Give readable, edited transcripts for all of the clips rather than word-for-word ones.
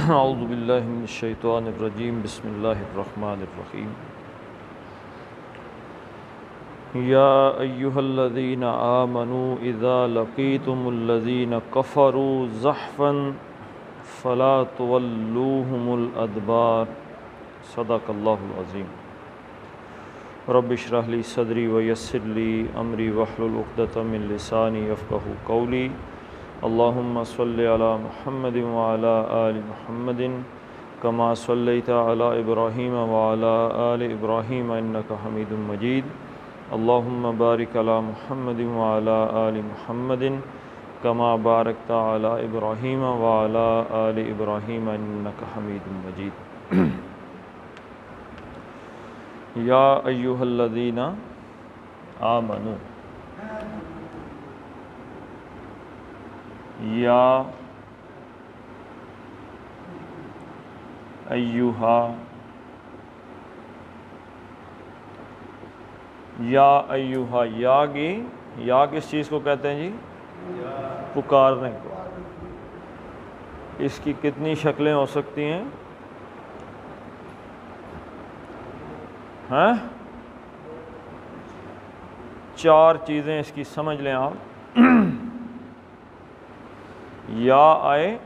اعوذ باللہ من الشیطان الرجیم بسم اللہ الرحمن الرحیم یا ایہا الذین آمنوا اذا لقیتم الذین کفروا زحفا فلا تولوہم الادبار صدق اللہ العظیم رب اشرح لی صدری ویسر لی امری واحلل عقدۃ من لسانی یفقہوا قولی اللہم صلی علی محمد وعلی آل محمد کما صلیت علی ابراہیم وعلی آل ابراہیم انک حمید مجید اللہم بارک علی محمد وعلی آل محمد کما بارکت علی ابراہیم وعلی آل ابراہیم انک حمید مجید یا ایہا الذین آمنوا یا ایہا یا کس چیز کو کہتے ہیں جی؟ پکارنے کو۔ اس کی کتنی شکلیں ہو سکتی ہیں؟ چار چیزیں اس کی سمجھ لیں آپ۔ یا آئے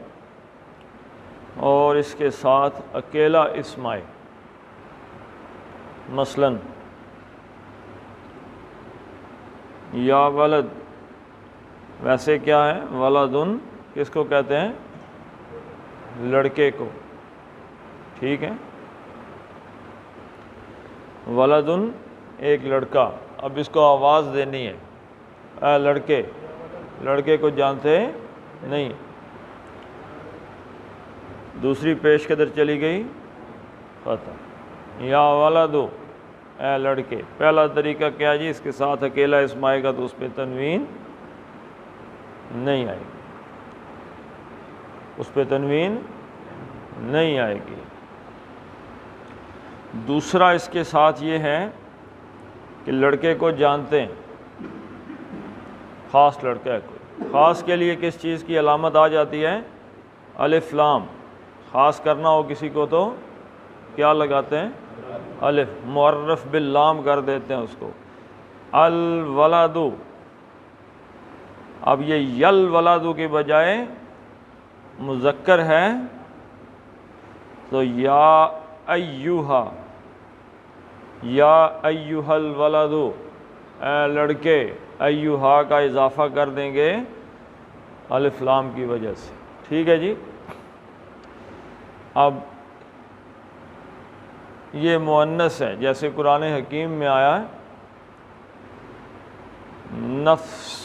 اور اس کے ساتھ اکیلا اسم آئے، مثلا یا ولد، ویسے کیا ہے ولدن، کس کو کہتے ہیں؟ لڑکے کو، ٹھیک ہے، ولدن ایک لڑکا۔ اب اس کو آواز دینی ہے، اے لڑکے، لڑکے کو جانتے نہیں۔ دوسری پیش قدر چلی گئی، ختم۔ یا ولدو، اے لڑکے۔ پہلا طریقہ کیا جی؟ اس کے ساتھ اکیلا اسم آئے گا تو اس پہ تنوین نہیں آئے گی، اس پہ تنوین نہیں آئے گی۔ دوسرا اس کے ساتھ یہ ہے کہ لڑکے کو جانتے ہیں، خاص لڑکا ہے کوئی۔ خاص کے لیے کس چیز کی علامت آ جاتی ہے؟ الف لام۔ خاص کرنا ہو کسی کو تو کیا لگاتے ہیں؟ الف، معرف باللام کر دیتے ہیں اس کو۔ الولدو، اب یہ یل ولدو کے بجائے مذکر ہے تو یا ایہا، یا ایہا الولدو، اے لڑکے، ایہا کا اضافہ کر دیں گے الف لام کی وجہ سے، ٹھیک ہے جی۔ اب یہ مؤنث ہے، جیسے قرآن حکیم میں آیا ہے نفس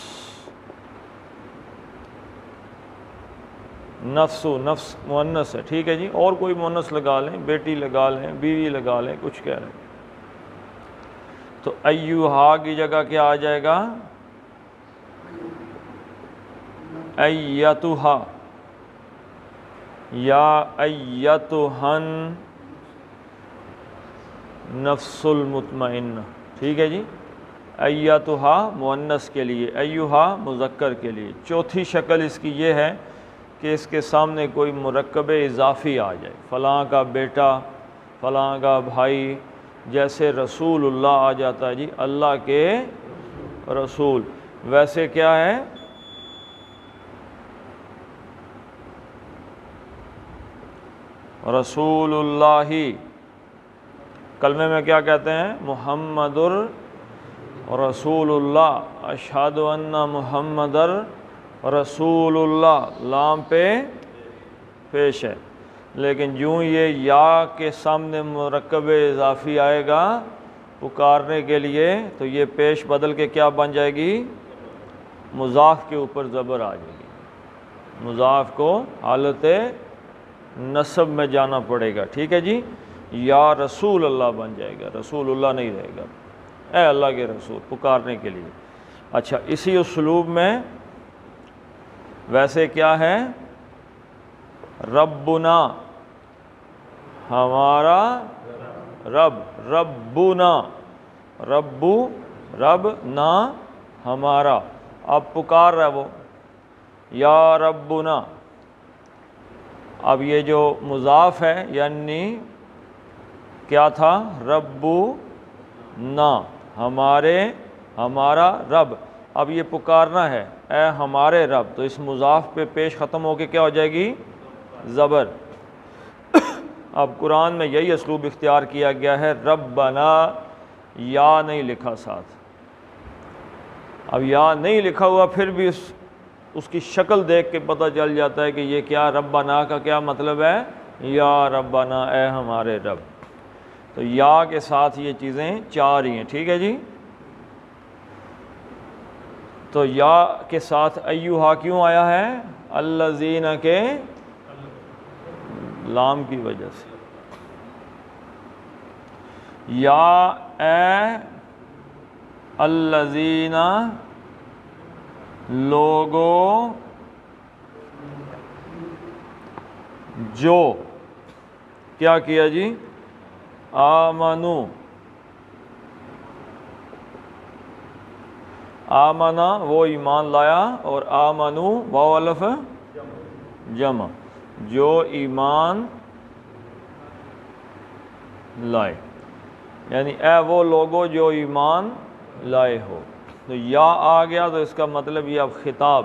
مؤنث ہے، ٹھیک ہے جی۔ اور کوئی مؤنث لگا لیں، بیٹی لگا لیں، بیوی لگا لیں، کچھ کہہ رہے ہیں تو ایہا کی جگہ کیا آ جائے گا؟ ایتھا، یا ایتھن نفس المطمئنہ، ٹھیک ہے جی۔ ایتھا مؤنث کے لیے، ایہا مذکر کے لیے۔ چوتھی شکل اس کی یہ ہے کہ اس کے سامنے کوئی مرکب اضافی آ جائے، فلاں کا بیٹا، فلاں کا بھائی، جیسے رسول اللہ آ جاتا ہے جی، اللہ کے رسول۔ ویسے کیا ہے؟ رسول اللہ۔ کلمے میں کیا کہتے ہیں؟ محمد رسول اللہ، اشہد ان محمد رسول اللہ، لام پہ پیش ہے۔ لیکن یوں یہ یا کے سامنے مرکب اضافی آئے گا پکارنے کے لیے تو یہ پیش بدل کے کیا بن جائے گی؟ مضاف کے اوپر زبر آ جائے گی، مضاف کو حالت نصب میں جانا پڑے گا، ٹھیک ہے جی۔ یا رسول اللہ بن جائے گا، رسول اللہ نہیں رہے گا، اے اللہ کے رسول، پکارنے کے لیے۔ اچھا، اسی اسلوب میں ویسے کیا ہے؟ ربنا، ہمارا رب، ربنا، رب نا ہمارا۔ اب پکار رہا ہے وہ، یا ربنا، اب یہ جو مضاف ہے یعنی کیا تھا؟ ربنا، ہمارا رب. اب یہ پکارنا ہے اے ہمارے رب، تو اس مضاف پہ پیش ختم ہو کے کیا ہو جائے گی؟ زبر. اب قرآن میں یہی اسلوب اختیار کیا گیا ہے، ربنا یا نہیں لکھا ساتھ. اب یا نہیں لکھا ہوا پھر بھی اس کی شکل دیکھ کے پتہ چل جاتا ہے کہ یہ کیا ربنا کا کیا مطلب ہے؟ یا ربنا، اے ہمارے رب. تو یا کے ساتھ یہ چیزیں چار ہی ہیں، ٹھیک ہے جی. تو یا کے ساتھ ایھا کیوں آیا ہے؟ الذین کے لام کی وجہ سے. یا اے الذین لوگو جو کیا کیا جی؟ آمنو. آمنا وہ ایمان لایا، اور آمنو واو الف جمع، جو ایمان لائے، یعنی اے وہ لوگو جو ایمان لائے ہو. تو یا آ گیا تو اس کا مطلب یہ اب خطاب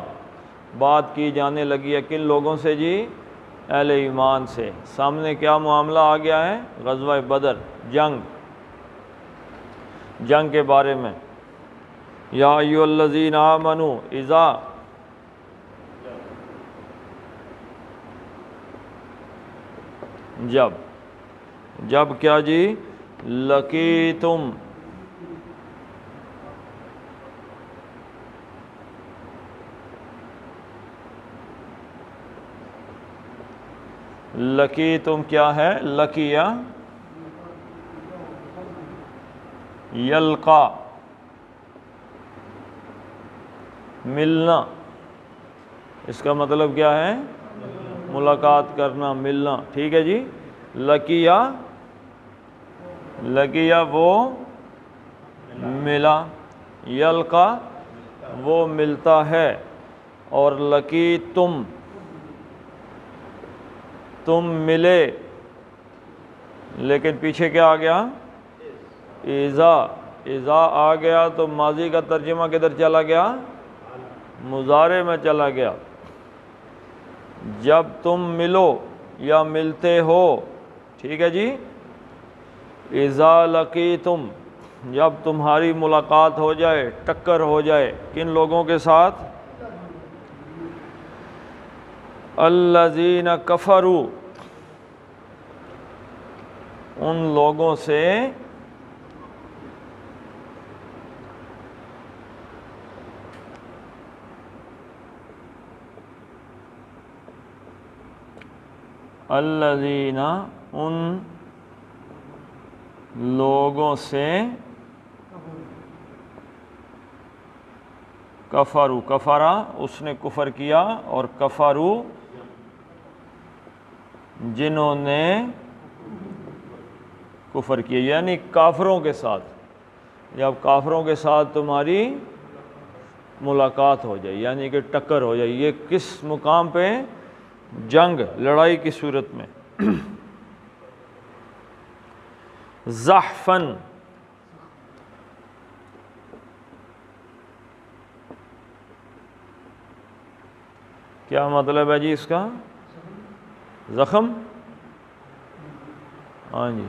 بات کی جانے لگی ہے کن لوگوں سے جی؟ اہل ایمان سے. سامنے کیا معاملہ آ گیا ہے؟ غزوہ بدر، جنگ کے بارے میں. یا ایھا الذین آمنوا اذا جب کیا جی؟ لقیتم کیا ہے؟ لقیہ یلقا، ملنا. اس کا مطلب کیا ہے؟ ملاقات کرنا، ملنا، ٹھیک ہے جی. لقیہ وہ ملا، یلقا وہ ملتا ہے، اور لقیتم تم ملے. لیکن پیچھے کیا آ گیا؟ اذا آ گیا تو ماضی کا ترجمہ کدھر چلا گیا؟ مضارع میں چلا گیا. جب تم ملو یا ملتے ہو، ٹھیک ہے جی. اذا لقیتم جب تمہاری ملاقات ہو جائے، ٹکر ہو جائے، کن لوگوں کے ساتھ؟ الذین کفروا، ان لوگوں سے الذین ان لوگوں سے کفروا، کفرا اس نے کفر کیا، اور کفروا جنہوں نے کفر کیا، یعنی کافروں کے ساتھ. جب کافروں کے ساتھ تمہاری ملاقات ہو جائے، یعنی کہ ٹکر ہو جائے. یہ کس مقام پہ؟ جنگ، لڑائی کی صورت میں. زحفاً کیا مطلب ہے جی اس کا؟ زخم. ہاں جی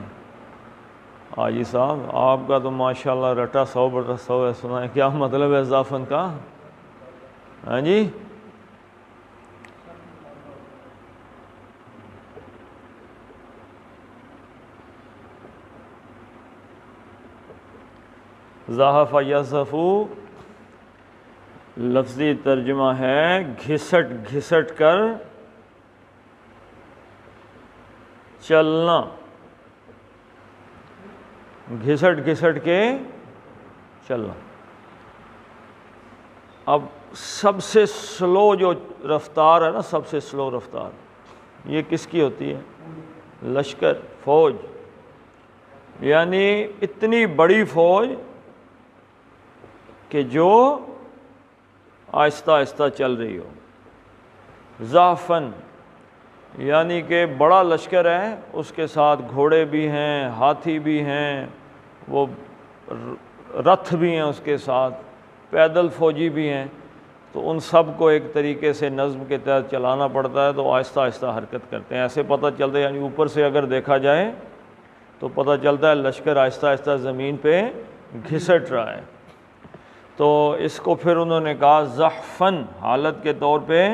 حاجی صاحب آپ کا تو ماشاءاللہ رٹا 100/100 ہے. سنا ہے کیا مطلب ہے زحفاً کا؟ ہاں جی زحف یزحفو لفظی ترجمہ ہے گھسٹ گھسٹ کر چلنا، گھسٹ گھسٹ کے چلنا. اب سب سے سلو جو رفتار ہے نا، سب سے سلو رفتار یہ کس کی ہوتی ہے؟ لشکر، فوج. یعنی اتنی بڑی فوج کہ جو آہستہ آہستہ چل رہی ہو. زحفاً یعنی کہ بڑا لشکر ہے، اس کے ساتھ گھوڑے بھی ہیں، ہاتھی بھی ہیں، وہ رتھ بھی ہیں اس کے ساتھ، پیدل فوجی بھی ہیں، تو ان سب کو ایک طریقے سے نظم کے تحت چلانا پڑتا ہے، تو آہستہ آہستہ حرکت کرتے ہیں۔ ایسے پتہ چلتا ہے، یعنی اوپر سے اگر دیکھا جائے تو پتہ چلتا ہے لشکر آہستہ آہستہ زمین پہ گھسٹ رہا ہے۔ تو اس کو پھر انہوں نے کہا زحفاً، حالت کے طور پہ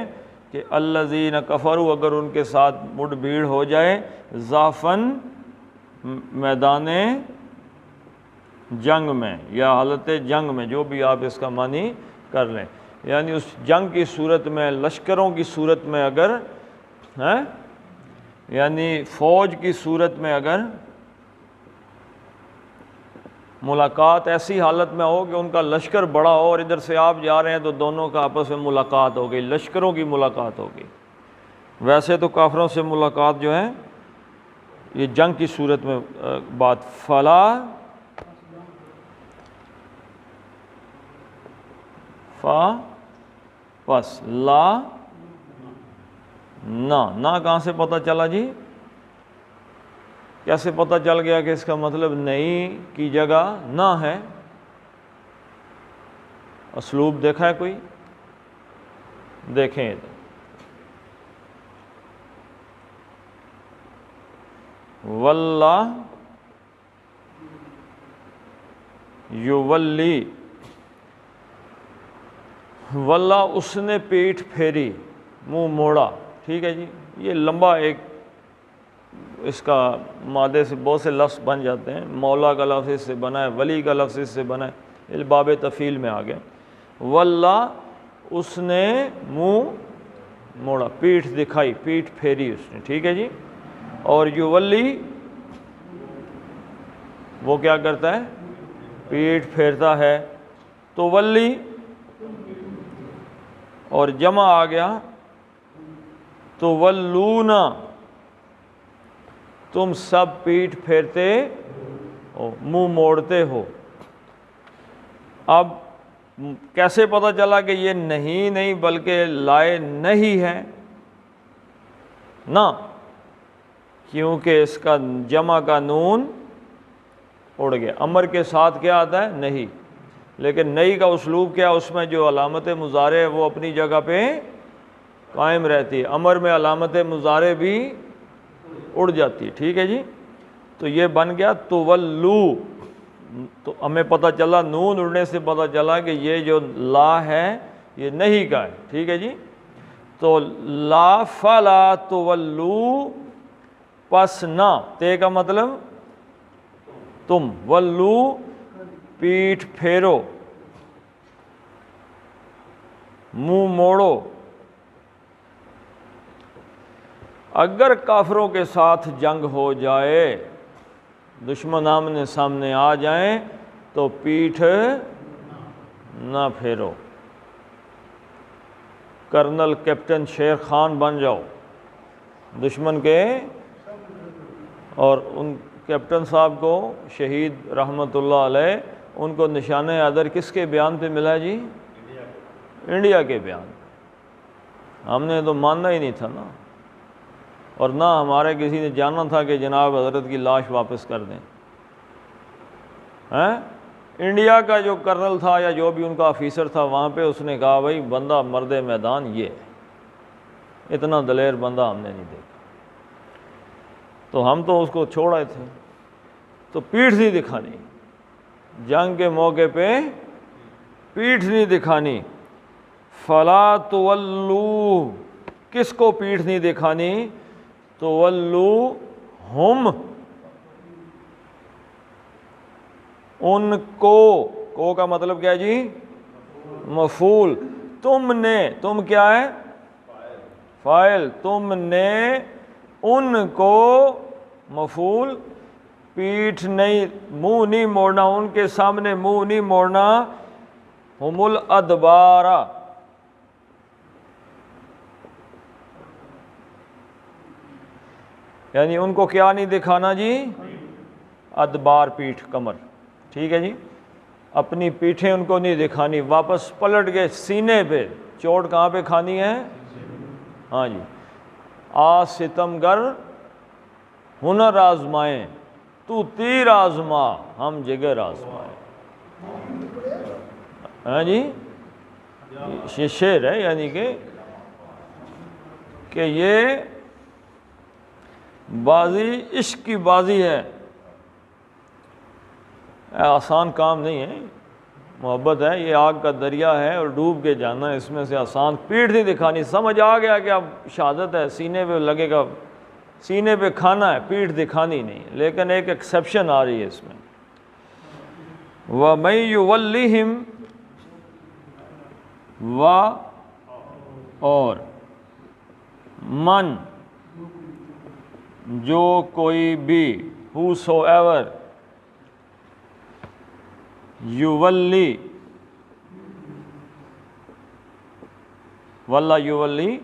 کہ الذین کفروا، اگر ان کے ساتھ مڑ بھیڑ ہو جائے، زحفاً میدان جنگ میں یا حالت جنگ میں، جو بھی آپ اس کا معنی کر لیں، یعنی اس جنگ کی صورت میں، لشکروں کی صورت میں اگر یعنی فوج کی صورت میں اگر ملاقات ایسی حالت میں ہو کہ ان کا لشکر بڑا ہو اور ادھر سے آپ جا رہے ہیں، تو دونوں کا آپس میں ملاقات ہو گئی، لشکروں کی ملاقات ہو گئی۔ ویسے تو کافروں سے ملاقات جو ہے یہ جنگ کی صورت میں بات، فلا پس لا نہ کہاں سے پتہ چلا جی؟ کیسے پتہ چل گیا کہ اس کا مطلب نہیں کی جگہ نہ ہے؟ اسلوب دیکھا ہے کوئی؟ دیکھیں، واللہ یولی، واللہ اس نے پیٹھ پھیری، منہ موڑا، ٹھیک ہے جی۔ یہ لمبا ایک اس کا مادے سے بہت سے لفظ بن جاتے ہیں، مولا کا لفظ اس سے بنا ہے، ولی کا لفظ اس سے بنا ہے، الباب تفیل میں آ گیا۔ واللہ اس نے منہ موڑا، پیٹھ دکھائی، پیٹھ پھیری اس نے، ٹھیک ہے جی۔ اور یولی، وہ کیا کرتا ہے؟ پیٹھ پھیرتا ہے۔ تو ولی اور جمع آ گیا، تو ولونا، تم سب پیٹھ پھیرتے ہو، منہ موڑتے ہو۔ اب کیسے پتہ چلا کہ یہ نہیں بلکہ لائے نہیں ہے؟ نہ، کیونکہ اس کا جمع کا نون اڑ گیا۔ امر کے ساتھ کیا آتا ہے؟ نہیں، لیکن نہیں کا اسلوب کیا؟ اس میں جو علامت مضارع ہے وہ اپنی جگہ پہ قائم رہتی ہے، امر میں علامت مضارع بھی اڑ جاتی ہے، ٹھیک ہے جی۔ تو یہ بن گیا تولو، تو ہمیں پتہ چلا نون اڑنے سے پتہ چلا کہ یہ جو لا ہے یہ نہیں کا ہے، ٹھیک ہے جی۔ تو لا فلا تولو، پس نہ، تے کا مطلب تم، ولو پیٹھ پھیرو، منہ موڑو۔ اگر کافروں کے ساتھ جنگ ہو جائے، دشمن آمنے سامنے آ جائیں، تو پیٹھ نہ پھیرو، کرنل کیپٹن شیر خان بن جاؤ دشمن کے۔ اور ان کیپٹن صاحب کو شہید رحمۃ اللہ علیہ، ان کو نشان عدر کس کے بیان پہ ملا جی؟ انڈیا کے بیان۔ ہم نے تو ماننا ہی نہیں تھا نا، اور نہ ہمارے کسی نے جانا تھا کہ جناب حضرت کی لاش واپس کر دیں۔ انڈیا کا جو کرنل تھا یا جو بھی ان کا آفیسر تھا وہاں پہ، اس نے کہا بھائی بندہ مرد میدان یہ ہے، اتنا دلیر بندہ ہم نے نہیں دیکھا، تو ہم تو اس کو چھوڑے تھے۔ تو پیٹھ نہیں دکھانی، جنگ کے موقع پہ پیٹھ نہیں دکھانی۔ فلا تولو، کس کو پیٹھ نہیں دکھانی؟ تولو ہم، ان کو کا مطلب کیا جی؟ مفعول۔ تم نے، تم کیا ہے؟ فاعل۔ تم نے ان کو، مفعول، پیٹھ نہیں، منہ نہیں موڑنا، ان کے سامنے منہ نہیں موڑنا۔ ہم الادبار، یعنی ان کو کیا نہیں دکھانا جی؟ ادبار، پیٹھ، کمر، ٹھیک ہے جی۔ اپنی پیٹھیں ان کو نہیں دکھانی، واپس پلٹ گئے سینے پہ، چوٹ کہاں پہ کھانی ہے؟ ہاں جی، آ ستمگر ہنر آزمائیں، تو تیر آزما ہم جگر آزمائیں۔ ہاں جی، یہ شعر ہے، یعنی کہ یہ بازی عشق کی بازی ہے، آسان کام نہیں ہے، محبت ہے، یہ آگ کا دریا ہے اور ڈوب کے جانا ہے، اس میں سے آسان پیٹھ نہیں دکھانی۔ سمجھ آ گیا کہ اب شہادت ہے، سینے پہ لگے گا، سینے پہ کھانا ہے، پیٹھ دکھانی نہیں، لیکن ایک ایکسیپشن آ رہی ہے اس میں۔ وَمَن يُوَلِّهِمْ، اور من، جو کوئی بھی، whosoever، یولی، ولا یولی،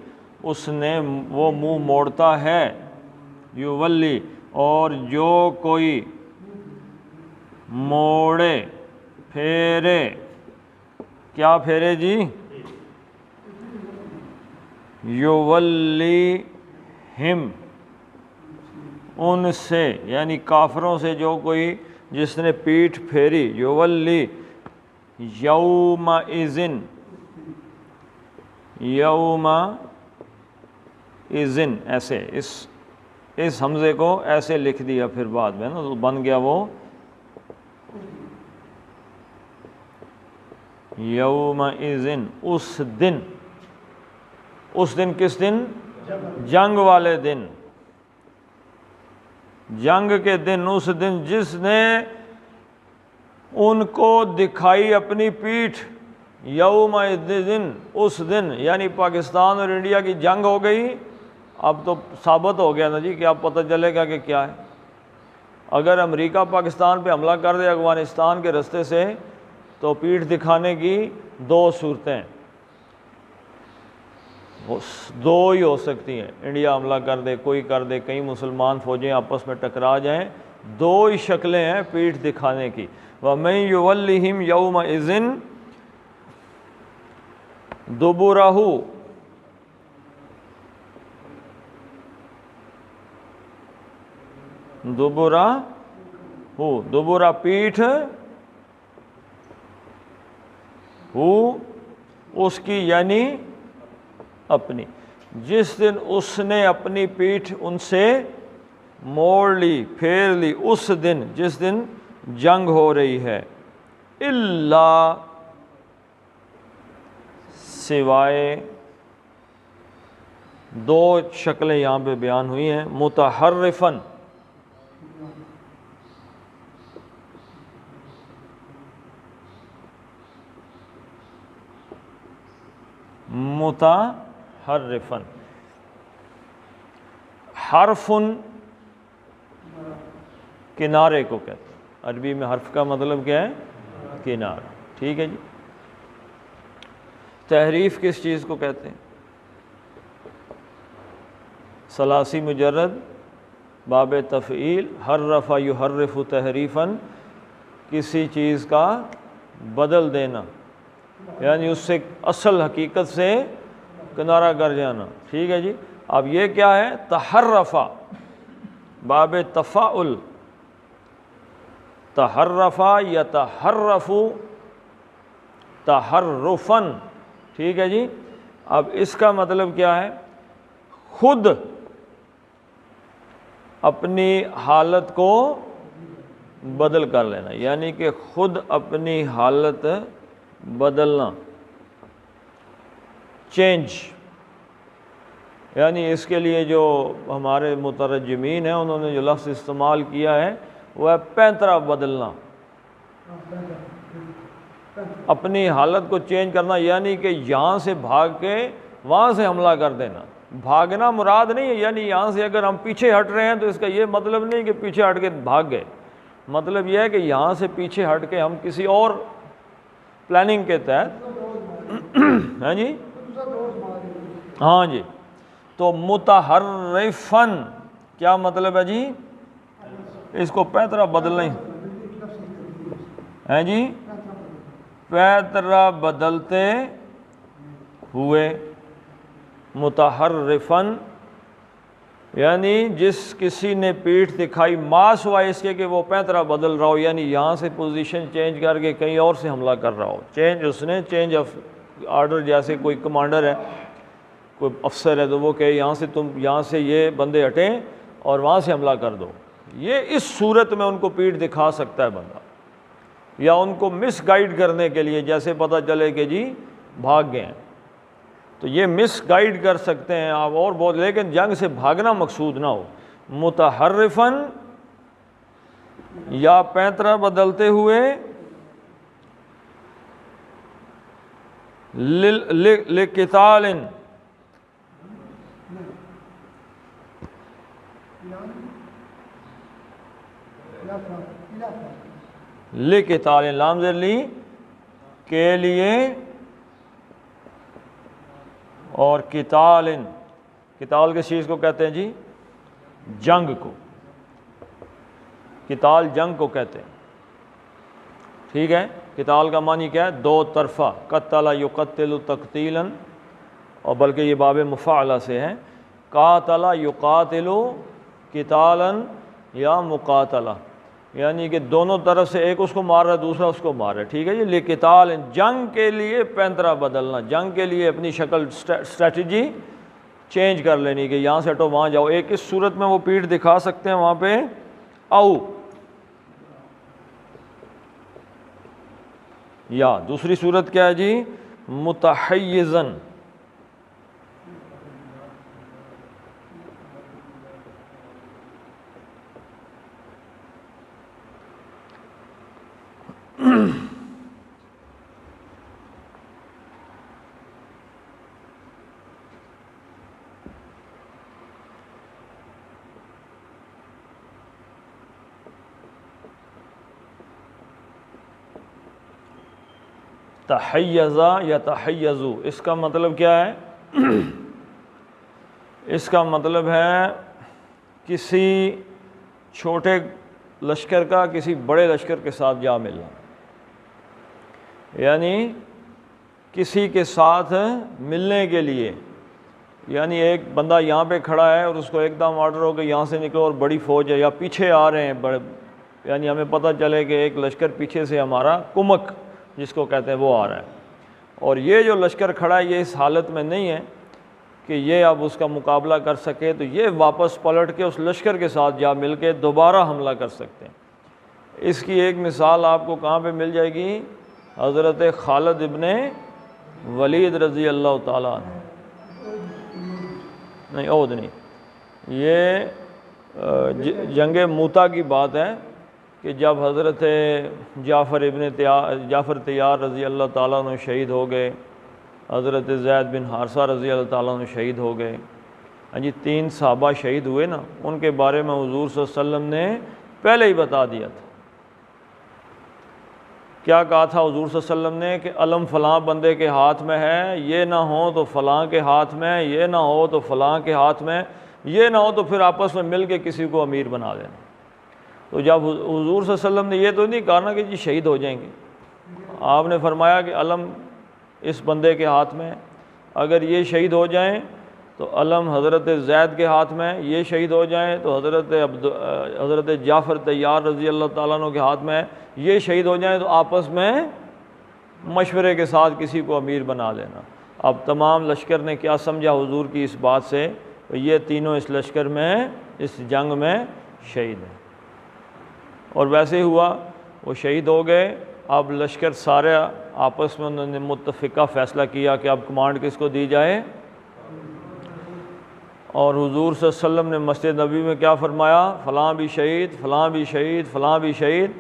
اس نے وہ منہ موڑتا ہے، یولی، اور جو کوئی موڑے، پھیرے، کیا پھیرے جی؟ یولی ہم، ان سے، یعنی کافروں سے جو کوئی جس نے پیٹھ پھیری، یولی یوم اذن، یوم اذن، ایسے اس حمزے کو ایسے لکھ دیا پھر بعد میں نا، تو بن گیا وہ یوم اذن، اس دن، اس دن کس دن؟ جنگ والے دن، جنگ کے دن، اس دن جس نے ان کو دکھائی اپنی پیٹھ، یوم دن، اس دن، یعنی پاکستان اور انڈیا کی جنگ ہو گئی، اب تو ثابت ہو گیا نا جی کہ اب پتہ چلے گا کہ کیا ہے۔ اگر امریکہ پاکستان پہ حملہ کر دے افغانستان کے رستے سے تو پیٹھ دکھانے کی دو صورتیں، دو ہی ہو سکتی ہیں، انڈیا حملہ کر دے، کوئی کر دے، کئی مسلمان فوجیں آپس میں ٹکرا جائیں، دو ہی شکلیں ہیں پیٹھ دکھانے کی۔ وَمَن يُوَلِّهِمْ يَوْمَئِذٍ دُبُرَهُ، دبرہ پیٹھ، ہو اس کی یعنی اپنی، جس دن اس نے اپنی پیٹھ ان سے موڑ لی، پھیر لی، اس دن جس دن جنگ ہو رہی ہے، الا، سوائے، دو شکلیں یہاں پہ بیان ہوئی ہیں، متحرفن، متحرفن، حرفن کنارے کو کہتے ہیں، عربی میں حرف کا مطلب کیا ہے؟ کنارہ، ٹھیک ہے جی۔ تحریف کس چیز کو کہتے ہیں؟ ثلاثی مجرد، باب تفعیل، حرف یحرف تحریفاً، کسی چیز کا بدل دینا، یعنی اس سے اصل حقیقت سے کنارہ کر جانا، ٹھیک ہے جی۔ اب یہ کیا ہے؟ تحرفا، باب تفاعل، تحرفا یتحرف تحرفاً، ٹھیک ہے جی۔ اب اس کا مطلب کیا ہے؟ خود اپنی حالت کو بدل کر لینا، یعنی کہ خود اپنی حالت بدلنا، چینج، یعنی اس کے لیے جو ہمارے مترجمین ہیں انہوں نے جو لفظ استعمال کیا ہے وہ ہے پینترا بدلنا، اپنی حالت کو چینج کرنا، یعنی کہ یہاں سے بھاگ کے وہاں سے حملہ کر دینا۔ بھاگنا مراد نہیں ہے، یعنی یہاں سے اگر ہم پیچھے ہٹ رہے ہیں تو اس کا یہ مطلب نہیں کہ پیچھے ہٹ کے بھاگ گئے، مطلب یہ ہے کہ یہاں سے پیچھے ہٹ کے ہم کسی اور پلاننگ کے تحت ہاں جی، ہاں جی۔ تو متحرفن کیا مطلب ہے جی؟ اس کو پینترا بدلنا ہی ہے جی، پینترا بدلتے ہوئے، متحرفن یعنی جس کسی نے پیٹھ دکھائی ما سوائے اس کے کہ وہ پینترا بدل رہا ہو، یعنی یہاں سے پوزیشن چینج کر کے کہیں اور سے حملہ کر رہا ہو، چینج آف آرڈر، جیسے کوئی کمانڈر ہے، کوئی افسر ہے تو وہ کہے یہاں سے یہ بندے ہٹیں اور وہاں سے حملہ کر دو، یہ اس صورت میں ان کو پیٹھ دکھا سکتا ہے بندہ، یا ان کو مس گائیڈ کرنے کے لیے، جیسے پتہ چلے کہ جی بھاگ گئے ہیں تو یہ مس گائیڈ کر سکتے ہیں آپ اور بہت، لیکن جنگ سے بھاگنا مقصود نہ ہو، متحرفن یا پینترا بدلتے ہوئے، لقتال لقتال لام زیر لی کے لیے، اور قتال کس چیز کو کہتے ہیں جی؟ جنگ کو، قتال جنگ کو کہتے ہیں، ٹھیک ہے۔ قتال کا معنی کیا ہے؟ دو طرفہ، قتل یقتل تقتیلا، اور بلکہ یہ باب مفاعلہ سے ہے، قاتل یقاتل قتالا یا مقاتلہ، یعنی کہ دونوں طرف سے ایک اس کو مار رہا ہے دوسرا اس کو مار رہا ہے، ٹھیک ہے جی۔ لقتال جنگ کے لیے پینترا بدلنا، جنگ کے لیے اپنی شکل اسٹریٹجی چینج کر لینی کہ یہاں سے ہٹو وہاں جاؤ، ایک اس صورت میں وہ پیٹھ دکھا سکتے ہیں وہاں پہ، او یا دوسری صورت کیا ہے جی؟ متحیزن، تحیزا یا تحیزو، اس کا مطلب کیا ہے؟ اس کا مطلب ہے کسی چھوٹے لشکر کا کسی بڑے لشکر کے ساتھ جا ملنا، یعنی کسی کے ساتھ ملنے کے لیے، یعنی ایک بندہ یہاں پہ کھڑا ہے اور اس کو ایک دم آرڈر ہو کہ یہاں سے نکلو اور بڑی فوج ہے، یا پیچھے آ رہے ہیں بڑے، یعنی ہمیں پتہ چلے کہ ایک لشکر پیچھے سے ہمارا کمک جس کو کہتے ہیں وہ آ رہا ہے، اور یہ جو لشکر کھڑا ہے یہ اس حالت میں نہیں ہے کہ یہ اب اس کا مقابلہ کر سکے، تو یہ واپس پلٹ کے اس لشکر کے ساتھ جا مل کے دوبارہ حملہ کر سکتے ہیں۔ اس کی ایک مثال آپ کو کہاں پہ مل جائے گی؟ حضرت خالد ابن ولید رضی اللہ تعالیٰ عنہ، نہیں عہد نہیں، یہ جنگ موتا کی بات ہے کہ جب حضرت جعفر طیار رضی اللہ تعالیٰ عنہ شہید ہو گئے، حضرت زید بن حارثہ رضی اللہ تعالیٰ عنہ شہید ہو گئے، ہاں جی 3 صحابہ شہید ہوئے نا، ان کے بارے میں حضور صلی اللہ علیہ وسلم نے پہلے ہی بتا دیا تھا۔ کیا کہا تھا حضور صلی اللہ علیہ وسلم نے کہ علم فلاں بندے کے ہاتھ میں ہے، یہ نہ ہو تو فلاں کے ہاتھ میں، یہ نہ ہو تو فلاں کے ہاتھ میں، یہ نہ ہو تو پھر آپس میں مل کے کسی کو امیر بنا دینا۔ تو جب حضور صلی اللہ علیہ وسلم نے یہ تو نہیں کہا نا کہ جی شہید ہو جائیں گے، آپ نے فرمایا کہ علم اس بندے کے ہاتھ میں، اگر یہ شہید ہو جائیں تو علم حضرت زید کے ہاتھ میں، یہ شہید ہو جائیں تو حضرت جعفر طیار رضی اللہ تعالیٰ عنہ کے ہاتھ میں، یہ شہید ہو جائیں تو آپس میں مشورے کے ساتھ کسی کو امیر بنا لینا۔ اب تمام لشکر نے کیا سمجھا حضور کی اس بات سے؟ یہ تینوں اس لشکر میں اس جنگ میں شہید ہیں، اور ویسے ہوا وہ شہید ہو گئے۔ اب لشکر سارے آپس میں انہوں نے متفقہ فیصلہ کیا کہ اب کمانڈ کس کو دی جائے، اور حضور صلی اللہ علیہ وسلم نے مسجد نبوی میں کیا فرمایا؟ فلاں بھی شہید، فلاں بھی شہید، فلاں بھی شہید،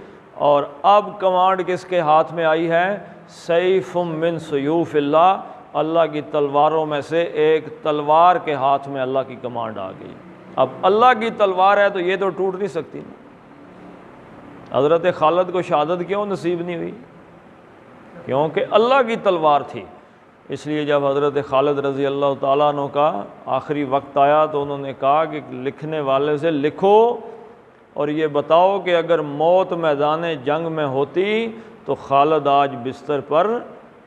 اور اب کمانڈ کس کے ہاتھ میں آئی ہے؟ سیف من سیوف اللہ، اللہ کی تلواروں میں سے ایک تلوار کے ہاتھ میں اللہ کی کمانڈ آ گئی۔ اب اللہ کی تلوار ہے تو یہ تو ٹوٹ نہیں سکتی نا۔ حضرت خالد کو شہادت کیوں نصیب نہیں ہوئی؟ کیونکہ اللہ کی تلوار تھی۔ اس لیے جب حضرت خالد رضی اللہ تعالیٰ عنہ کا آخری وقت آیا تو انہوں نے کہا کہ لکھنے والے سے لکھو اور یہ بتاؤ کہ اگر موت میدان جنگ میں ہوتی تو خالد آج بستر پر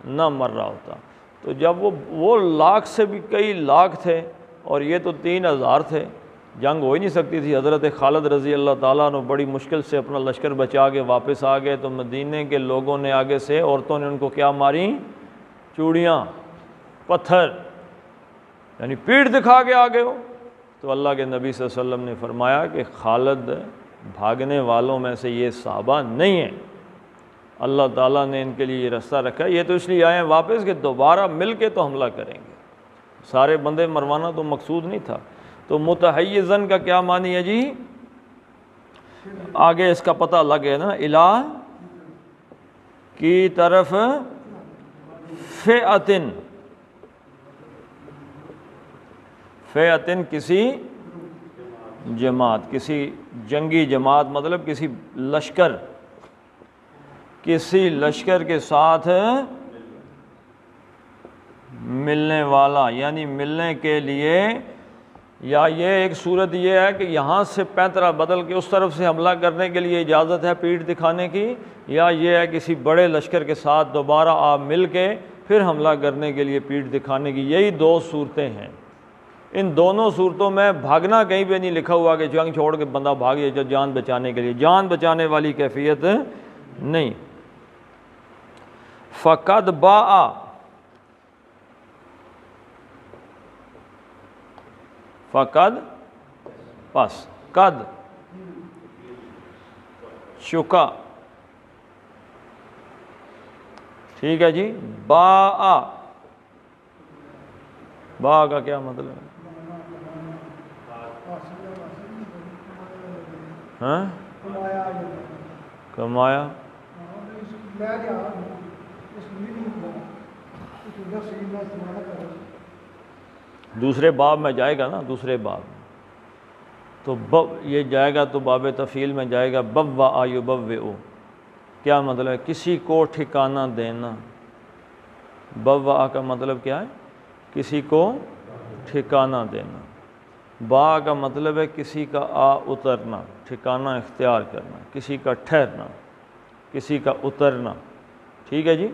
نہ مر رہا ہوتا۔ تو جب وہ لاکھ سے بھی کئی لاکھ تھے اور یہ تو 3000 تھے، جنگ ہو ہی نہیں سکتی تھی۔ حضرت خالد رضی اللہ تعالیٰ عنہ بڑی مشکل سے اپنا لشکر بچا کے واپس آ گئے، تو مدینے کے لوگوں نے آگے سے، عورتوں نے ان کو کیا ماری؟ چوڑیاں، پتھر، یعنی پیٹھ دکھا کے آگے ہو۔ تو اللہ کے نبی صلی اللہ علیہ وسلم نے فرمایا کہ خالد بھاگنے والوں میں سے یہ صحابہ نہیں ہیں، اللہ تعالیٰ نے ان کے لیے یہ راستہ رکھا ہے، یہ تو اس لیے آئے ہیں واپس کہ دوبارہ مل کے تو حملہ کریں گے، سارے بندے مروانا تو مقصود نہیں تھا۔ تو متحیزن کا کیا معنی ہے جی؟ آگے اس کا پتہ لگ گیا نا، الہ کی طرف، فئتن، فئتن کسی جماعت، کسی جنگی جماعت، مطلب کسی لشکر، کسی لشکر کے ساتھ ملنے والا، یعنی ملنے کے لیے، یا یہ ایک صورت یہ ہے کہ یہاں سے پینترا بدل کے اس طرف سے حملہ کرنے کے لیے اجازت ہے پیٹھ دکھانے کی، یا یہ ہے کسی بڑے لشکر کے ساتھ دوبارہ آپ مل کے پھر حملہ کرنے کے لیے پیٹھ دکھانے کی، یہی دو صورتیں ہیں۔ ان دونوں صورتوں میں بھاگنا کہیں پہ نہیں لکھا ہوا کہ جنگ چھوڑ کے بندہ بھاگے جو جان بچانے کے لیے، جان بچانے والی کیفیت نہیں۔ فقد باء، فقد پس، قد چکا، ٹھیک ہے جی۔ باء، باء کا کیا مطلب ہے؟ ہاں، کمایا، دوسرے باب میں جائے گا نا، دوسرے باب تو یہ جائے گا تو باب تفعیل میں جائے گا، بوّأ یبوّئ، کیا مطلب ہے؟ کسی کو ٹھکانہ دینا۔ بوّأ کا مطلب کیا ہے؟ کسی کو ٹھکانہ دینا۔ با کا مطلب ہے کسی کا آ اترنا، ٹھکانہ اختیار کرنا، کسی کا ٹھہرنا، کسی کا اترنا، ٹھیک ہے جی۔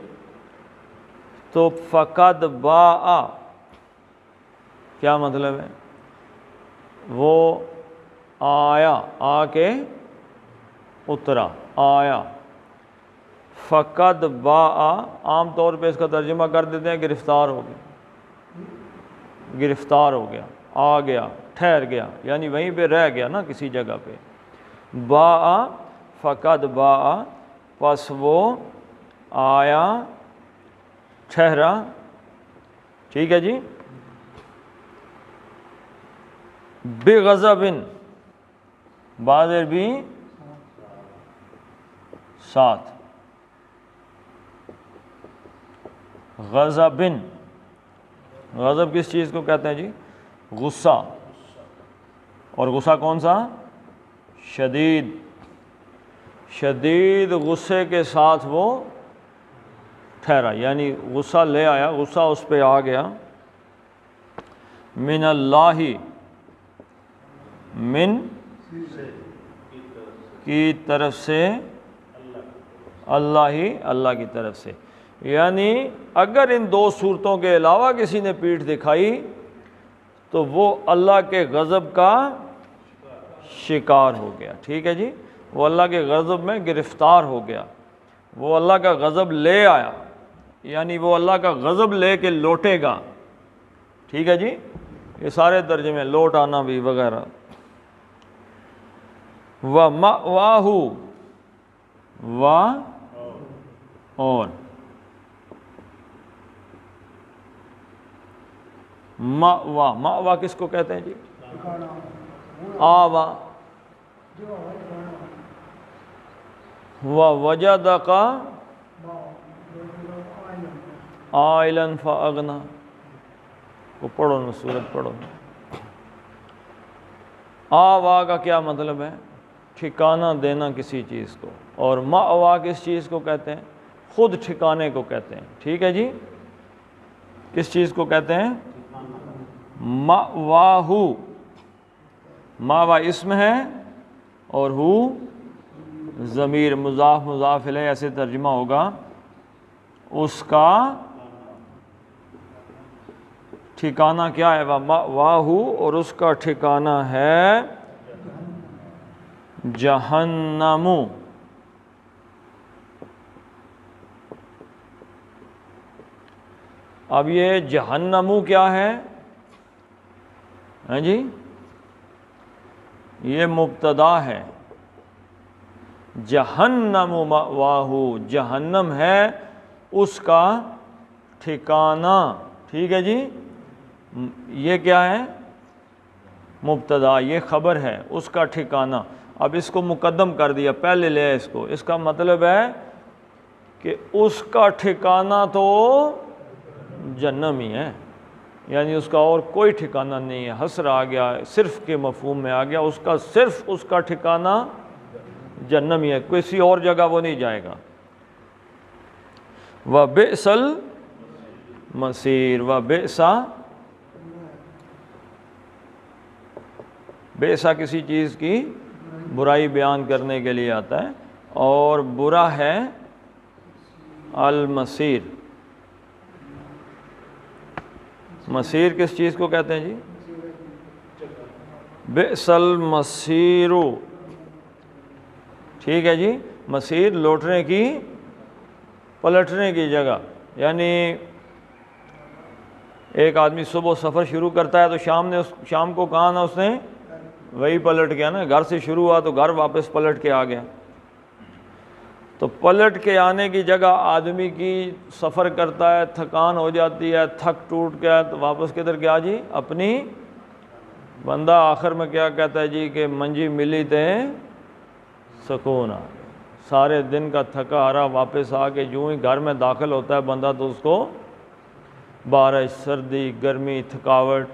تو فقد باء کیا مطلب ہے؟ وہ آیا، آ کے اترا، آیا۔ فقد باء عام طور پہ اس کا ترجمہ کر دیتے ہیں گرفتار ہو گیا، گرفتار ہو گیا، آ گیا، ٹھہر گیا، یعنی وہیں پہ رہ گیا نا کسی جگہ پہ۔ باء، فقد باء، پس وہ آیا، ٹھہرا، ٹھیک ہے جی۔ بغضب، بعض بھی ساتھ، غضب، غضب کس چیز کو کہتے ہیں جی؟ غصہ، اور غصہ کون سا؟ شدید، شدید غصے کے ساتھ وہ ٹھہرا، یعنی غصہ لے آیا، غصہ اس پہ آ گیا۔ من اللہ، من کی طرف سے، اللہ ہی، اللہ کی طرف سے، یعنی اگر ان دو صورتوں کے علاوہ کسی نے پیٹھ دکھائی تو وہ اللہ کے غضب کا شکار ہو گیا، ٹھیک ہے جی۔ وہ اللہ کے غضب میں گرفتار ہو گیا، وہ اللہ کا غضب لے آیا، یعنی وہ اللہ کا غضب لے کے لوٹے گا، ٹھیک ہے جی۔ یہ سارے ترجمے، لوٹ آنا بھی وغیرہ۔ وَمَأْوَاهُ، اور مأوا، مأوا کس کو کہتے ہیں جی؟ آوا۔ وَوَجَدَكَ عَائِلًا فَأَغْنَىٰ، وہ پڑھو نا، سورت پڑھو نا۔ آوا کا کیا مطلب ہے؟ ٹھکانہ دینا کسی چیز کو، اور مأوا کس چیز کو کہتے ہیں؟ خود ٹھکانے کو کہتے ہیں، ٹھیک ہے جی۔ کس چیز کو کہتے ہیں؟ مأواہ، ماوا اسم ہے اور ہو ضمیر، مضاف مضاف الیہ، ایسے ترجمہ ہوگا اس کا ٹھکانہ کیا ہے؟ وَمَأْوَاهُ، اور اس کا ٹھکانہ ہے جہنم۔ اب یہ جہنم کیا ہے؟ ہاں جی، یہ مبتدا ہے۔ جہنم مأواہ، جہنم ہے اس کا ٹھکانہ، ٹھیک ہے جی۔ یہ کیا ہے؟ مبتدا، یہ خبر ہے، اس کا ٹھکانہ۔ اب اس کو مقدم کر دیا، پہلے لے اس کو، اس کا مطلب ہے کہ اس کا ٹھکانہ تو جہنم ہی ہے، یعنی اس کا اور کوئی ٹھکانہ نہیں ہے۔ حصر آ گیا، صرف کے مفہوم میں آ گیا، اس کا صرف اس کا ٹھکانہ جہنم ہی ہے، کسی اور جگہ وہ نہیں جائے گا۔ وَبِئْسَ الْمَصِيرُ، وَبِئْسَ، بئسا کسی چیز کی برائی بیان کرنے کے لیے آتا ہے، اور برا ہے المصیر۔ مصیر کس چیز کو کہتے ہیں جی؟ بئس المصیر، ٹھیک ہے جی۔ مصیر لوٹنے کی، پلٹنے کی جگہ، یعنی ایک آدمی صبح سفر شروع کرتا ہے تو شام کو کہاں نا اس نے وہی پلٹ گیا نا، گھر سے شروع ہوا تو گھر واپس پلٹ کے آ گیا۔ تو پلٹ کے آنے کی جگہ آدمی کی سفر کرتا ہے، تھکان ہو جاتی ہے، تھک ٹوٹ گیا تو واپس کدھر گیا جی؟ اپنی بندہ آخر میں کیا کہتا ہے جی کہ منجی ملی تے سکون آ گیا۔ سارے دن کا تھکا ہارا واپس آ کے جو ہی گھر میں داخل ہوتا ہے بندہ تو اس کو بارش، سردی، گرمی، تھکاوٹ،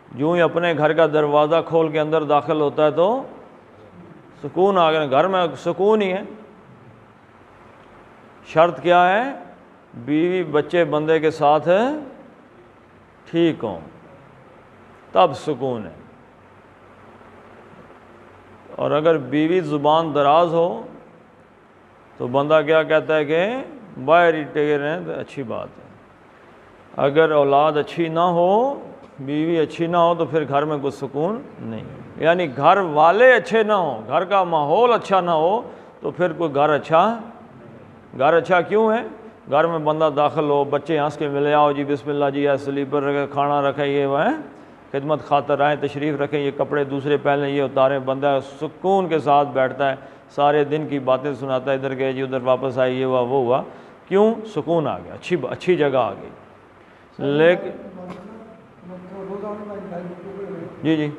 جو ہی اپنے گھر کا دروازہ کھول کے اندر داخل ہوتا ہے تو سکون آ گیا، گھر میں سکون ہی ہے۔ شرط کیا ہے؟ بیوی بچے بندے کے ساتھ ٹھیک ہوں، تب سکون ہے۔ اور اگر بیوی زبان دراز ہو تو بندہ کیا کہتا ہے کہ باہر ہی ٹگے رہیں تو اچھی بات ہے۔ اگر اولاد اچھی نہ ہو، بیوی اچھی نہ ہو تو پھر گھر میں کوئی سکون نہیں، یعنی گھر والے اچھے نہ ہوں، گھر کا ماحول اچھا نہ ہو تو پھر کوئی گھر اچھا کیوں ہے؟ گھر میں بندہ داخل ہو، بچے ہنس کے ملے، آؤ جی بسم اللہ جی، سلیپر رکھے، کھانا رکھے، یہ وہ ہے، خدمت خاطر آئیں، تشریف رکھیں، یہ کپڑے دوسرے پہلے یہ اتاریں، بندہ سکون کے ساتھ بیٹھتا ہے، سارے دن کی باتیں سناتا ہے، ادھر گئے جی ادھر واپس آئے، یہ ہوا وہ ہوا، کیوں؟ سکون آ گیا، اچھی جگہ آ گئی۔ لیکن جی جی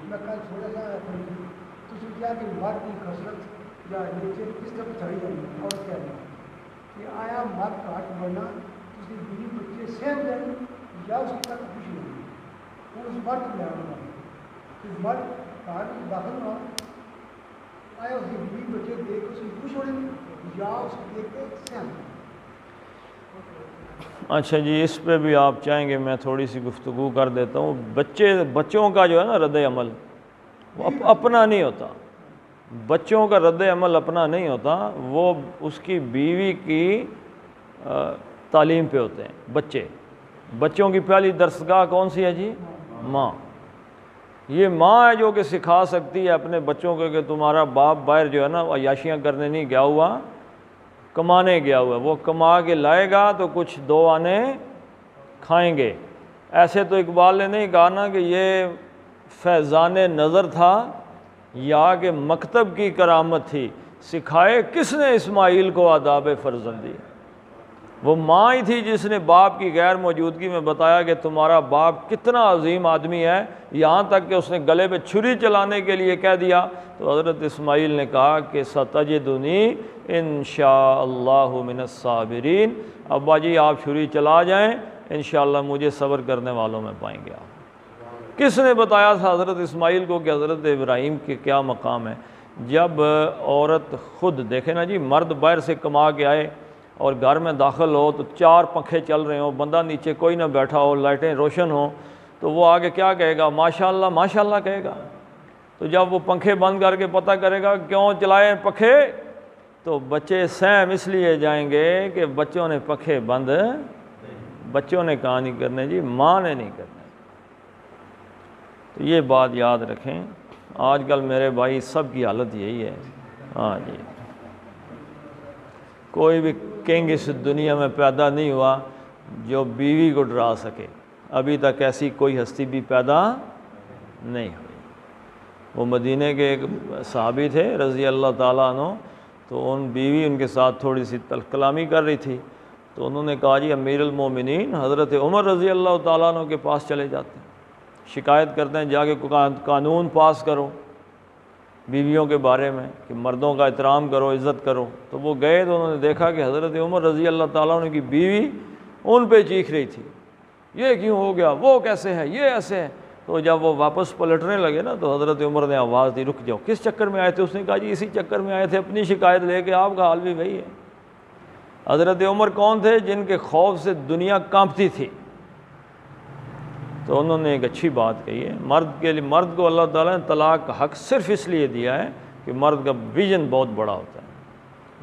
آیا مت کاٹ بنا کسی بیوی بچے سہم جائیں یا اس تک خوشی ہوگی، وہ اس مرد میں آنا کہ مرد کاٹ داخل ہوا، آیا اس کی بیوی بچے دیکھ کے اس کی خوش ہو رہی یا اس کو دیکھ کے سہم۔ اچھا جی، اس پہ بھی آپ چاہیں گے میں تھوڑی سی گفتگو کر دیتا ہوں۔ بچوں کا جو ہے نا رد عمل وہ اپنا نہیں ہوتا، بچوں کا رد عمل اپنا نہیں ہوتا، وہ اس کی بیوی کی تعلیم پہ ہوتے ہیں۔ بچوں کی پہلی درسگاہ کون سی ہے جی؟ ماں۔ یہ ماں ہے جو کہ سکھا سکتی ہے اپنے بچوں کو کہ تمہارا باپ باہر جو ہے نا عیاشیاں کرنے نہیں گیا ہوا، کمانے گیا ہوا، وہ کما کے لائے گا تو کچھ دو آنے کھائیں گے۔ ایسے تو اقبال نے نہیں کہا نا کہ یہ فیضان نظر تھا یا کہ مکتب کی کرامت تھی، سکھائے کس نے اسماعیل کو آداب فرزندی؟ وہ ماں ہی تھی جس نے باپ کی غیر موجودگی میں بتایا کہ تمہارا باپ کتنا عظیم آدمی ہے، یہاں تک کہ اس نے گلے پہ چھری چلانے کے لیے کہہ دیا تو حضرت اسماعیل نے کہا کہ ستجدنی انشاءاللہ من الصابرین، ابا جی آپ چھری چلا جائیں، انشاءاللہ مجھے صبر کرنے والوں میں پائیں گے آپ۔ کس نے بتایا تھا حضرت اسماعیل کو کہ حضرت ابراہیم کے کیا مقام ہے؟ جب عورت خود دیکھے نا جی، مرد باہر سے کما کے آئے اور گھر میں داخل ہو تو 4 پنکھے چل رہے ہوں، بندہ نیچے کوئی نہ بیٹھا ہو، لائٹیں روشن ہوں، تو وہ آگے کیا کہے گا؟ ماشاءاللہ ماشاءاللہ کہے گا۔ تو جب وہ پنکھے بند کر کے پتہ کرے گا کیوں چلائے پنکھے، تو بچے سہم اس لیے جائیں گے کہ بچوں نے پنکھے بند، بچوں نے کہاں نہیں کرنے جی، ماں نے نہیں کرنے۔ تو یہ بات یاد رکھیں. آج کل میرے بھائی سب کی حالت یہی ہے. ہاں جی، کوئی بھی کنگ اس دنیا میں پیدا نہیں ہوا جو بیوی کو ڈرا سکے. ابھی تک ایسی کوئی ہستی بھی پیدا نہیں ہوئی. وہ مدینہ کے ایک صحابی تھے رضی اللہ تعالیٰ عنہ، تو بیوی ان کے ساتھ تھوڑی سی تلخ کلامی کر رہی تھی، تو انہوں نے کہا جی امیر المومنین حضرت عمر رضی اللہ تعالیٰ عنہ کے پاس چلے جاتے ہیں، شکایت کرتے ہیں جا کے قانون پاس کرو بیویوں کے بارے میں کہ مردوں کا احترام کرو، عزت کرو. تو وہ گئے تو انہوں نے دیکھا کہ حضرت عمر رضی اللہ تعالیٰ عنہ کی بیوی ان پہ چیخ رہی تھی، یہ کیوں ہو گیا، وہ کیسے ہے، یہ ایسے ہے. تو جب وہ واپس پلٹنے لگے نا تو حضرت عمر نے آواز دی رک جاؤ، کس چکر میں آئے تھے؟ اس نے کہا جی اسی چکر میں آئے تھے، اپنی شکایت لے کے، آپ کا حال بھی وہی ہے. حضرت عمر کون تھے؟ جن کے خوف سے دنیا کانپتی تھی. تو انہوں نے ایک اچھی بات کہی ہے، مرد کو اللہ تعالیٰ نے طلاق کا حق صرف اس لیے دیا ہے کہ مرد کا ویژن بہت بڑا ہوتا ہے.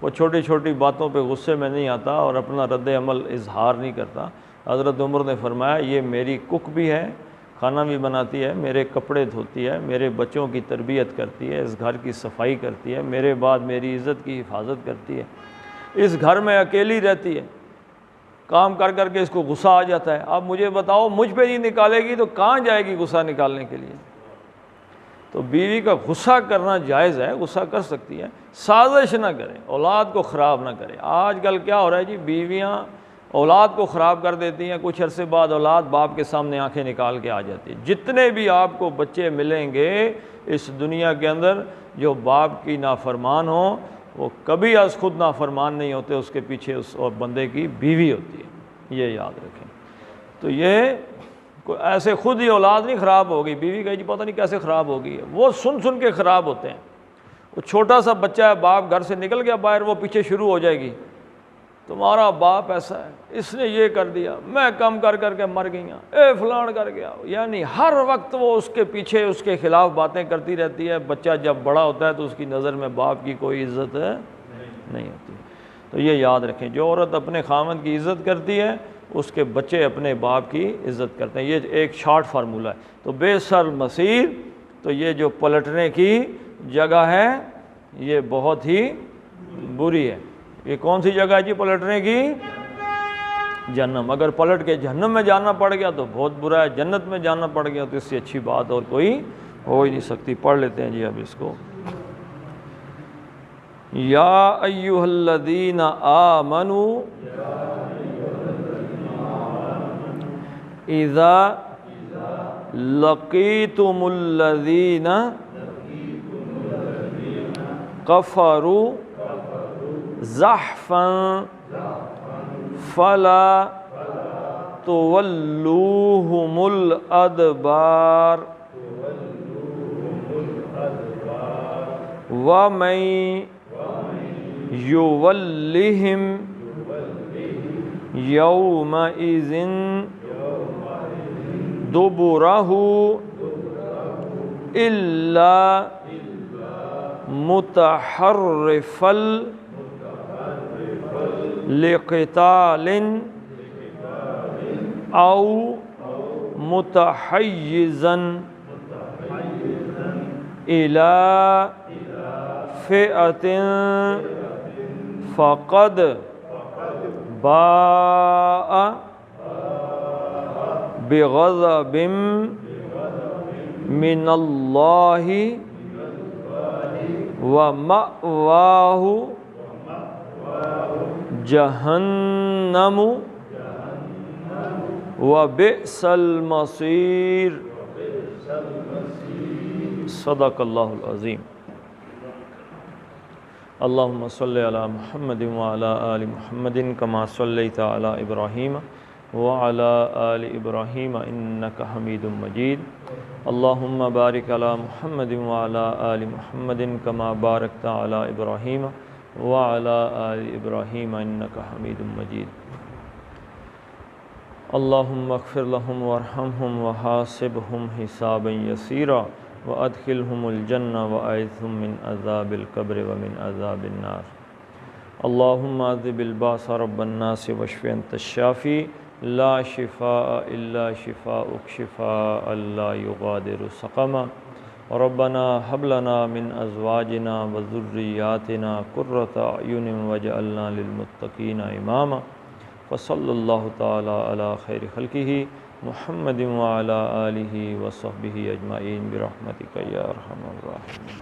وہ چھوٹی چھوٹی باتوں پہ غصے میں نہیں آتا اور اپنا رد عمل اظہار نہیں کرتا. حضرت عمر نے فرمایا یہ میری کک بھی ہے، کھانا بھی بناتی ہے، میرے کپڑے دھوتی ہے، میرے بچوں کی تربیت کرتی ہے، اس گھر کی صفائی کرتی ہے، میرے بعد میری عزت کی حفاظت کرتی ہے، اس گھر میں اکیلی رہتی ہے، کام کر کر کے اس کو غصہ آ جاتا ہے. اب مجھے بتاؤ مجھ پہ نہیں نکالے گی تو کہاں جائے گی غصہ نکالنے کے لیے؟ تو بیوی کا غصہ کرنا جائز ہے، غصہ کر سکتی ہے، سازش نہ کرے، اولاد کو خراب نہ کرے. آج کل کیا ہو رہا ہے جی، بیویاں اولاد کو خراب کر دیتی ہیں، کچھ عرصے بعد اولاد باپ کے سامنے آنکھیں نکال کے آ جاتی ہے. جتنے بھی آپ کو بچے ملیں گے اس دنیا کے اندر جو باپ کی نافرمان ہوں، وہ کبھی از خود نافرمان نہیں ہوتے، اس کے پیچھے اس اور بندے کی بیوی ہوتی ہے. یہ یاد رکھیں. تو یہ ایسے خود ہی اولاد نہیں خراب ہوگی، بیوی کہے جی پتہ نہیں کیسے خراب ہوگی، وہ سن کے خراب ہوتے ہیں. وہ چھوٹا سا بچہ ہے، باپ گھر سے نکل گیا باہر، وہ پیچھے شروع ہو جائے گی تمہارا باپ ایسا ہے، اس نے یہ کر دیا، میں کم کر کے مر گئی ہوں، اے فلان کر گیا. یعنی ہر وقت وہ اس کے پیچھے اس کے خلاف باتیں کرتی رہتی ہے. بچہ جب بڑا ہوتا ہے تو اس کی نظر میں باپ کی کوئی عزت نہیں ہوتی. تو یہ یاد رکھیں، جو عورت اپنے خامند کی عزت کرتی ہے اس کے بچے اپنے باپ کی عزت کرتے ہیں. یہ ایک شارٹ فارمولہ ہے. تو بے سر مسیر، تو یہ جو پلٹنے کی جگہ ہے یہ بہت ہی بری ہے. یہ کون سی جگہ ہے جی پلٹنے کی؟ جہنم. اگر پلٹ کے جہنم میں جانا پڑ گیا تو بہت برا ہے، جنت میں جانا پڑ گیا تو اس سے اچھی بات اور کوئی ہو ہی نہیں سکتی. پڑھ لیتے ہیں جی اب اس کو. یا ایھا الذین آمنوا اذا لقیتم الذین کفروا زحفا فلا تولوہم الادبار ومن یولہم یومئذ دبرہ الا متحرفا لقتال او متحیزا الى فئة فقد باء بغضب من اللہ ومأواہ جہنم وبئس المصیر. صدق اللہ العظیم. اللہم صلی علی محمد وعلی آل محمد کما صلیت علی ابراہیم وعلی آل ابراہیم انک حمید مجید. اللہم بارک علی محمد وعلی آل محمد کما بارکت علی ابراہیم وعلی آل ابراہیم انک حمید مجید. اللہم اغفر لہم وارحمہم وحاسبہم حسابا یسیرا وادخلہم الجنہ واعذہم من عذاب القبر ومن عذاب النار. اللہم اذھب الباس رب الناس واشف انت الشافی لا شفاء إلا شفاءك شفاء لا يغادر سقما ربنا هب لنا من أزواجنا وذرياتنا قرة أعين واجعلنا للمتقين إماما وصلى الله تعالى على خير خلقه محمد وعلى آله وصحبه أجمعين برحمتك يا أرحم الراحمين.